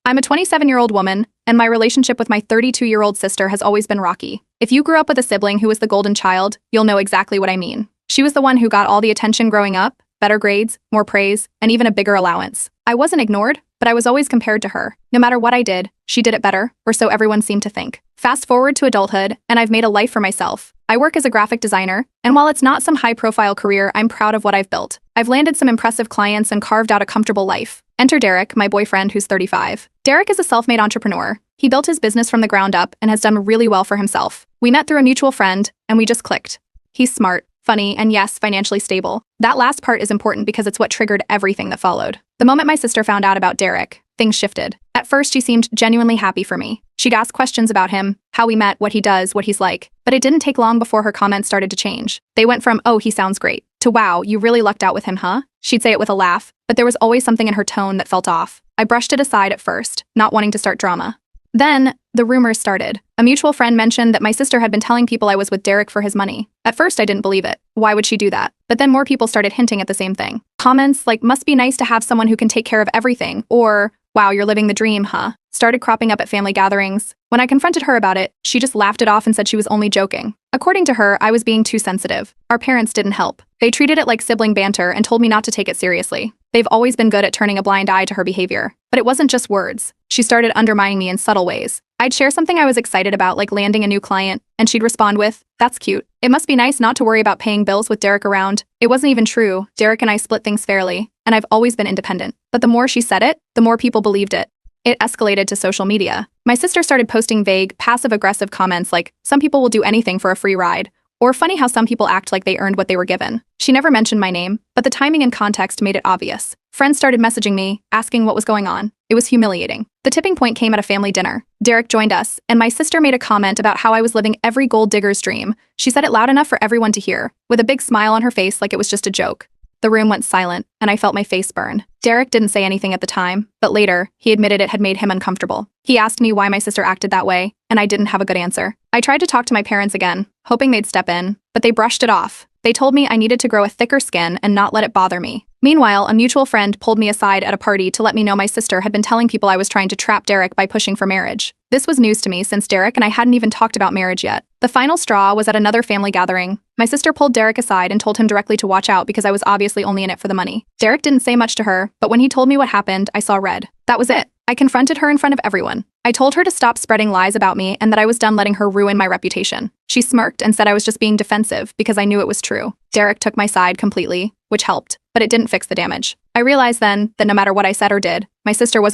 I'm a 27-year-old woman, and my relationship with my 32-year-old sister has always been rocky. If you grew up with a sibling who was the golden child, you'll know exactly what I mean. She was the one who got all the attention growing up, better grades, more praise, and even a bigger allowance. I wasn't ignored, but I was always compared to her. No matter what I did, she did it better, or so everyone seemed to think. Fast forward to adulthood, and I've made a life for myself. I work as a graphic designer, and while it's not some high-profile career, I'm proud of what I've built. I've landed some impressive clients and carved out a comfortable life. Enter Derek, my boyfriend, who's 35. Derek is a self-made entrepreneur. He built his business from the ground up and has done really well for himself. We met through a mutual friend, and we just clicked. He's smart, funny, and yes, financially stable. That last part is important because it's what triggered everything that followed. The moment my sister found out about Derek, things shifted. At first, she seemed genuinely happy for me. She'd ask questions about him, how we met, what he does, what he's like. But it didn't take long before her comments started to change. They went from, "Oh, he sounds great," to, "Wow, you really lucked out with him, huh?" She'd say it with a laugh, but there was always something in her tone that felt off. I brushed it aside at first, not wanting to start drama. Then, the rumors started. A mutual friend mentioned that my sister had been telling people I was with Derek for his money. At first, I didn't believe it. Why would she do that? But then more people started hinting at the same thing. Comments like, "Must be nice to have someone who can take care of everything," or, "Wow, you're living the dream, huh?" started cropping up at family gatherings. When I confronted her about it, she just laughed it off and said she was only joking. According to her, I was being too sensitive. Our parents didn't help. They treated it like sibling banter and told me not to take it seriously. They've always been good at turning a blind eye to her behavior. But it wasn't just words. She started undermining me in subtle ways. I'd share something I was excited about, like landing a new client, and she'd respond with, "That's cute. It must be nice not to worry about paying bills with Derek around." It wasn't even true. Derek and I split things fairly, and I've always been independent. But the more she said it, the more people believed it. It escalated to social media. My sister started posting vague, passive-aggressive comments like, "Some people will do anything for a free ride," or "Funny how some people act like they earned what they were given." She never mentioned my name, but the timing and context made it obvious. Friends started messaging me, asking what was going on. It was humiliating. The tipping point came at a family dinner. Derek joined us, and my sister made a comment about how I was living every gold digger's dream. She said it loud enough for everyone to hear, with a big smile on her face like it was just a joke. The room went silent, and I felt my face burn. Derek didn't say anything at the time, but later, he admitted it had made him uncomfortable. He asked me why my sister acted that way, and I didn't have a good answer. I tried to talk to my parents again, hoping they'd step in, but they brushed it off. They told me I needed to grow a thicker skin and not let it bother me. Meanwhile, a mutual friend pulled me aside at a party to let me know my sister had been telling people I was trying to trap Derek by pushing for marriage. This was news to me since Derek and I hadn't even talked about marriage yet. The final straw was at another family gathering. My sister pulled Derek aside and told him directly to watch out because I was obviously only in it for the money. Derek didn't say much to her, but when he told me what happened, I saw red. That was it. I confronted her in front of everyone. I told her to stop spreading lies about me and that I was done letting her ruin my reputation. She smirked and said I was just being defensive because I knew it was true. Derek took my side completely, which helped, but it didn't fix the damage. I realized then that no matter what I said or did, my sister wasn't